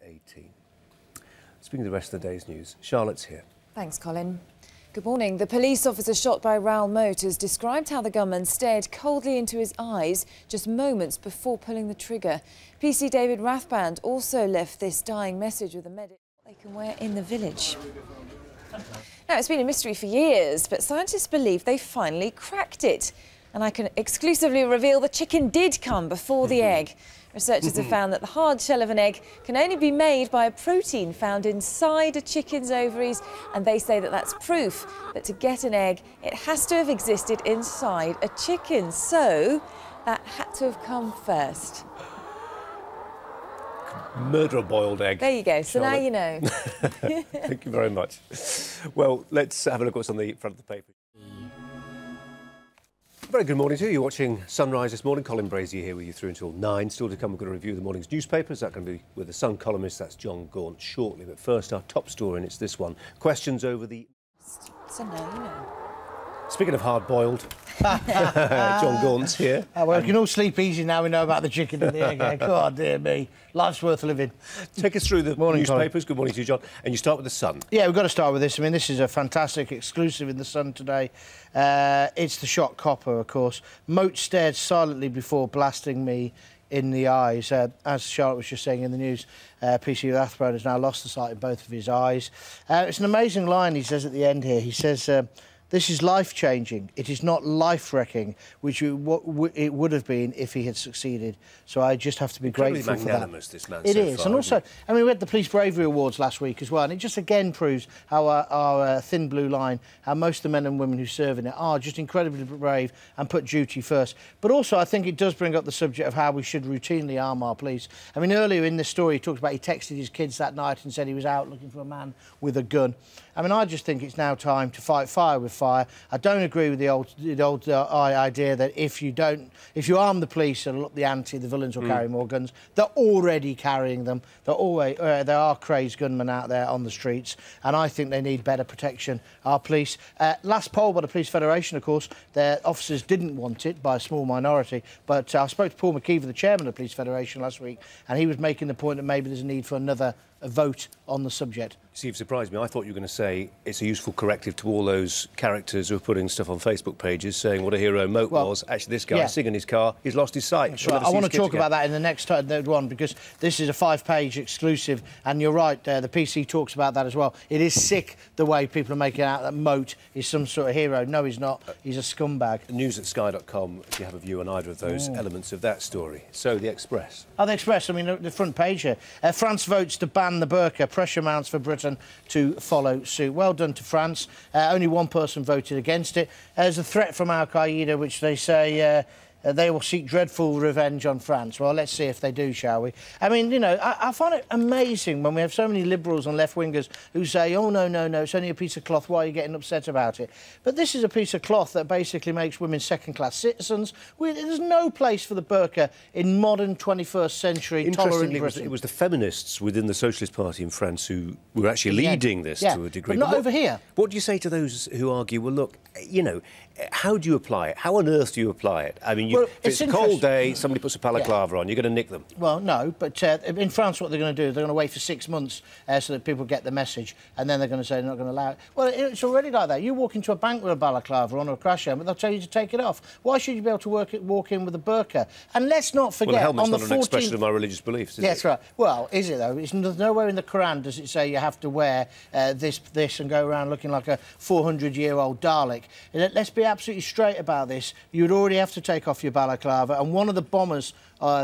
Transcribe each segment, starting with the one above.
18. Speaking of the rest of the day's news, Charlotte's here. Thanks, Colin. Good morning. The police officer shot by Raoul Moat has described how the gunman stared coldly into his eyes just moments before pulling the trigger. PC David Rathband also left this dying message with a medic they can wear in the village. Now, it's been a mystery for years, but scientists believe they finally cracked it. And I can exclusively reveal the chicken did come before the egg. Researchers have found that the hard shell of an egg can only be made by a protein found inside a chicken's ovaries, and they say that that's proof that to get an egg, it has to have existed inside a chicken. So that had to have come first. Murder a boiled egg. There you go. So Charlotte. now you know. Thank you very much. Well, let's have a look at what's on the front of the paper. Very good morning to you. You're watching Sunrise this morning. Colin Brazier here with you through until 9. Still to come, we're going to review the morning's newspapers. That's going to be with the Sun columnist, that's John Gaunt, shortly. But first, our top story, and it's this one. Questions over the... So now you know. Speaking of hard-boiled, John Gaunt's here. Oh, well, we can all sleep easy now we know about the chicken and the egg. God, dear me. Life's worth living. Take us through the morning, newspapers. Colin. Good morning to you, John. And you start with the Sun. Yeah, we've got to start with this. I mean, this is a fantastic exclusive in the Sun today. It's the shot copper, of course. Moat stared silently before blasting me in the eyes. As Charlotte was just saying in the news, PC Rathband has now lost the sight in both of his eyes. It's an amazing line he says at the end here. He says... this is life-changing. It is not life-wrecking, which it would have been if he had succeeded. So I just have to be grateful for that. Magnanimous, this man. It so is, far, and also, I mean, we had the Police Bravery Awards last week as well, and it just again proves how our thin blue line, how most of the men and women who serve in it are just incredibly brave and put duty first. But also, I think it does bring up the subject of how we should routinely arm our police. I mean, earlier in the story, he talked about he texted his kids that night and said he was out looking for a man with a gun. I mean, I just think it's now time to fight fire with fire. I don't agree with the old idea that if you arm the police and up the ante, the villains will carry more guns. They're already carrying them. There are crazed gunmen out there on the streets, and I think they need better protection. Our police. Last poll by the Police Federation, of course, their officers didn't want it by a small minority. But I spoke to Paul McKeever, the chairman of the Police Federation, last week, and he was making the point that maybe there's a need for another vote on the subject. See, you've surprised me. I thought you were going to say it's a useful corrective to all those characters who are putting stuff on Facebook pages saying what a hero Moat was. Actually, this guy sitting in his car, he's lost his sight. That's right. I want to talk about that in the next one, because this is a 5-page exclusive, and you're right, the PC talks about that as well. It is sick the way people are making out that Moat is some sort of hero. No, he's not. He's a scumbag. News at sky.com, if you have a view on either of those elements of that story. So, the Express. Oh, the Express, I mean, the front page here. France votes to ban the burqa. Pressure mounts for Britain to follow suit. Well done to France. Only one person voted against it. There's a threat from Al-Qaeda, which they say they will seek dreadful revenge on France. Well, let's see if they do, shall we? I mean, you know, I find it amazing when we have so many liberals and left-wingers who say, oh, no, it's only a piece of cloth, why are you getting upset about it? But this is a piece of cloth that basically makes women second-class citizens. There's no place for the burqa in modern 21st century tolerant Britain. It was the feminists within the Socialist Party in France who were actually leading this to a degree. But not over here. What do you say to those who argue, well, look, you know, how do you apply it? How on earth do you apply it? I mean, if it's a cold day, somebody puts a balaclava on, you're going to nick them. Well, no, but in France what they're going to do is they're going to wait for 6 months so that people get the message, and then they're going to say they're not going to allow it. Well, it's already like that. You walk into a bank with a balaclava on or a crash helmet, they'll tell you to take it off. Why should you be able to walk in with a burqa? And let's not forget... Well, the helmet's not an expression of my religious beliefs, is it? That's right. Well, is it, though? There's nowhere in the Quran does it say you have to wear this and go around looking like a 400-year-old Dalek. Let's be absolutely straight about this. You'd already have to take off your balaclava, and one of the bombers,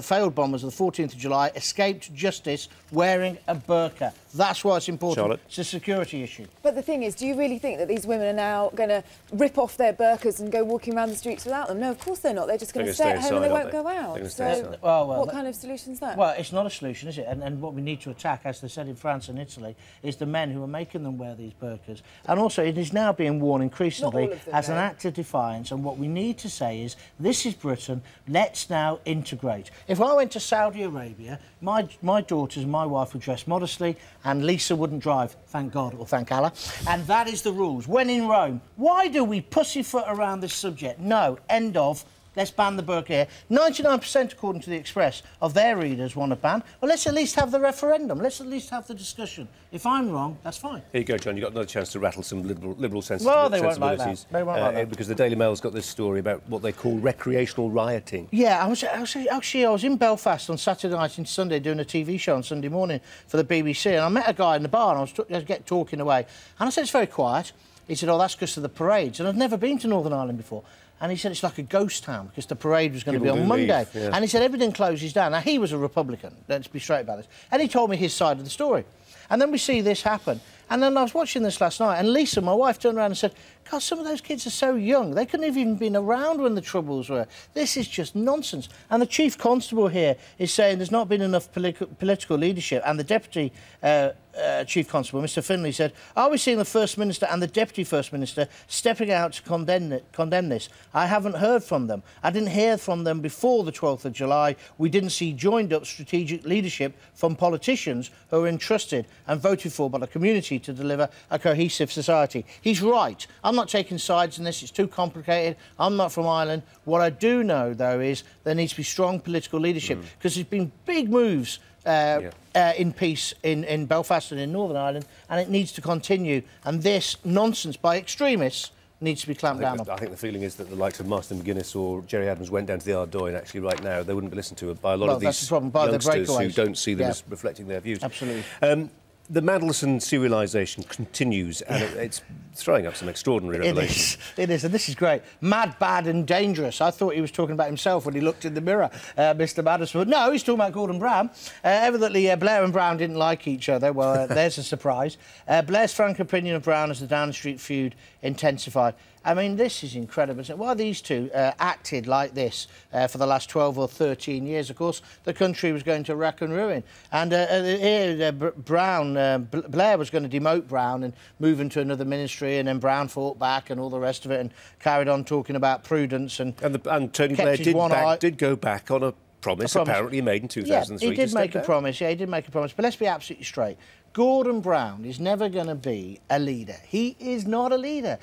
failed bombers of the 14th of July, escaped justice wearing a burqa. That's why it's important. Charlotte? It's a security issue. But the thing is, do you really think that these women are now going to rip off their burqas and go walking around the streets without them? No, of course they're not. They're just going to stay at home and they won't go out. So, what kind of solution is that? Well, it's not a solution, is it? And what we need to attack, as they said in France and Italy, is the men who are making them wear these burqas. And also, it is now being worn increasingly as an act of defiance. And what we need to say is, this is Britain. Let's now integrate. If I went to Saudi Arabia, my daughters and my wife would dress modestly, and Lisa wouldn't drive, thank God, or thank Allah. And that is the rules. When in Rome, why do we pussyfoot around this subject? No, end of. let's ban the burqa here. 99%, according to the Express, of their readers want a ban. Well, let's at least have the referendum. Let's at least have the discussion. If I'm wrong, that's fine. Here you go, John. You've got another chance to rattle some liberal sensibilities. Well, they won't like that. They won't like that. Because the Daily Mail's got this story about what they call recreational rioting. Yeah, I was in Belfast on Saturday night and Sunday doing a TV show on Sunday morning for the BBC, and I met a guy in the bar, and I was talking away, and I said, it's very quiet. He said, oh, that's because of the parades. And I'd never been to Northern Ireland before. And he said it's like a ghost town because the parade was going to be on Monday. Yeah. And he said everything closes down. Now, he was a Republican, let's be straight about this. And he told me his side of the story. And then we see this happen. And then I was watching this last night, and Lisa, my wife, turned around and said, God, some of those kids are so young. They couldn't have even been around when the Troubles were. This is just nonsense. And the Chief Constable here is saying there's not been enough political leadership. And the Deputy Chief Constable, Mr Finlay, said, are we seeing the First Minister and the Deputy First Minister stepping out to condemn this? I haven't heard from them. I didn't hear from them before the 12th of July. We didn't see joined-up strategic leadership from politicians who are entrusted and voted for by the community to deliver a cohesive society. He's right. I'm not taking sides in this. It's too complicated. I'm not from Ireland. What I do know, though, is there needs to be strong political leadership because there's been big moves in peace in Belfast and in Northern Ireland, and it needs to continue. And this nonsense by extremists needs to be clamped down on. I think the feeling is that the likes of Marston McGuinness or Jerry Adams went down to the Ardoyne, actually, right now. They wouldn't be listened to by a lot of these youngsters who don't see them as reflecting their views. Absolutely. The Mandelson serialisation continues, and it's throwing up some extraordinary revelations. It is, and this is great. Mad, bad and dangerous. I thought he was talking about himself when he looked in the mirror, Mr Mandelson. But no, he's talking about Gordon Brown. Evidently, Blair and Brown didn't like each other. Well, there's a surprise. Blair's frank opinion of Brown as the Downing Street feud intensified. I mean, this is incredible. Why these two acted like this for the last 12 or 13 years, of course, the country was going to wreck and ruin. And here, Blair was going to demote Brown and move into another ministry, and then Brown fought back and all the rest of it and carried on talking about prudence. And Tony Blair did go back on a promise apparently made in 2003. Yeah, he did make a promise. Yeah, he did make a promise. But let's be absolutely straight. Gordon Brown is never going to be a leader. He is not a leader.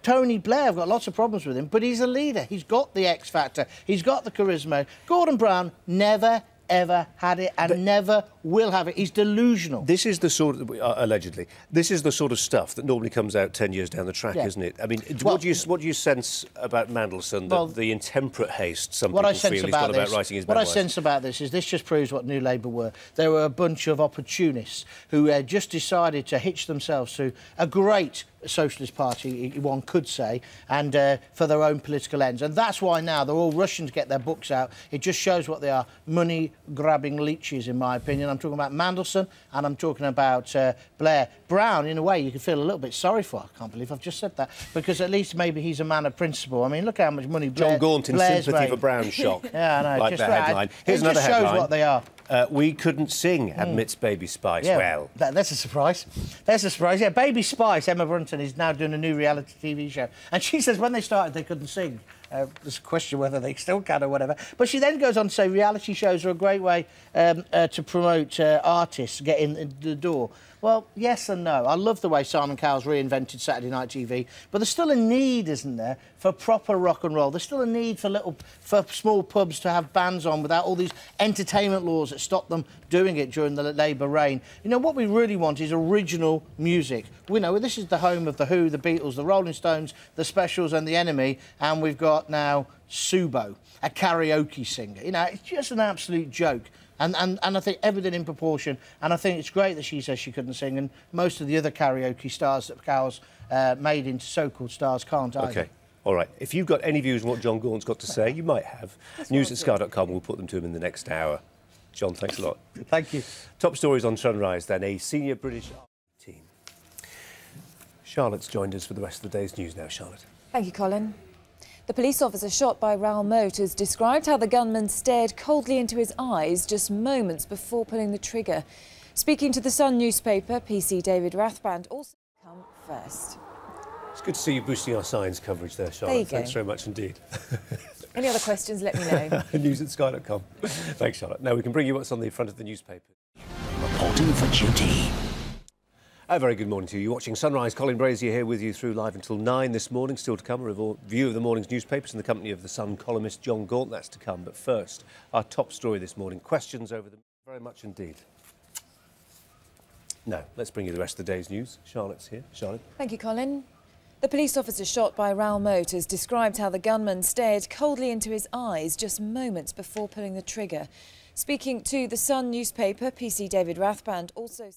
Tony Blair, I've got lots of problems with him, but he's a leader. He's got the X factor. He's got the charisma. Gordon Brown never, ever had it and never will have it. He's delusional. This is the sort of, allegedly, this is the sort of stuff that normally comes out 10 years down the track, isn't it? I mean, what do you sense about Mandelson, the intemperate haste some people feel he's got about writing his memoirs? What I sense about this is this just proves what New Labour were. They were a bunch of opportunists who just decided to hitch themselves to a great socialist party, one could say, and for their own political ends. And that's why now they're all rushing to get their books out. It just shows what they are, money-grabbing leeches, in my opinion. I'm talking about Mandelson and I'm talking about Blair. Brown, in a way, you can feel a little bit sorry for. I can't believe I've just said that, because at least maybe he's a man of principle. I mean, look how much money John Gaunt in sympathy for Brown's shock. Yeah, I know. Like that headline. Here's another headline. It just shows what they are. We couldn't sing, admits Baby Spice. Yeah, well, that's a surprise. That's a surprise. Yeah, Baby Spice, Emma Brunton, is now doing a new reality TV show. And she says when they started, they couldn't sing. There's a question whether they still can or whatever. But she then goes on to say reality shows are a great way to promote artists getting the door. Well, yes and no. I love the way Simon Cowell's reinvented Saturday Night TV, but there's still a need, isn't there, for proper rock and roll. There's still a need for small pubs to have bands on without all these entertainment laws that stop them doing it during the Labour reign. You know, what we really want is original music. We know this is the home of The Who, the Beatles, the Rolling Stones, the Specials and the Enemy, and we've got now Subo, a karaoke singer. You know, it's just an absolute joke. And I think everything in proportion. And I think it's great that she says she couldn't sing, and most of the other karaoke stars that Cowell's made into so-called stars can't either. OK. All right. If you've got any views on what John Gaunt's got to say, you might have. News@sky.com. We'll put them to him in the next hour. John, thanks a lot. Thank you. Top stories on Sunrise, then. A senior British team. Charlotte's joined us for the rest of the day's news now. Charlotte. Thank you, Colin. The police officer shot by Raoul Moat has described how the gunman stared coldly into his eyes just moments before pulling the trigger. Speaking to the Sun newspaper, PC David Rathband also come first. It's good to see you boosting our science coverage there, Charlotte. There you Thanks go. very much indeed. Any other questions, let me know. News@sky.com. Thanks, Charlotte. Now we can bring you what's on the front of the newspaper. Reporting for duty. A very good morning to you. You're watching Sunrise. Colin Brazier here with you through live until 9 this morning. Still to come, a review of the morning's newspapers in the company of the Sun columnist John Gaunt. That's to come. But first, our top story this morning. Questions over the... Very much indeed. Now, let's bring you the rest of the day's news. Charlotte's here. Charlotte. Thank you, Colin. The police officer shot by Raoul Moat has described how the gunman stared coldly into his eyes just moments before pulling the trigger. Speaking to the Sun newspaper, PC David Rathband also...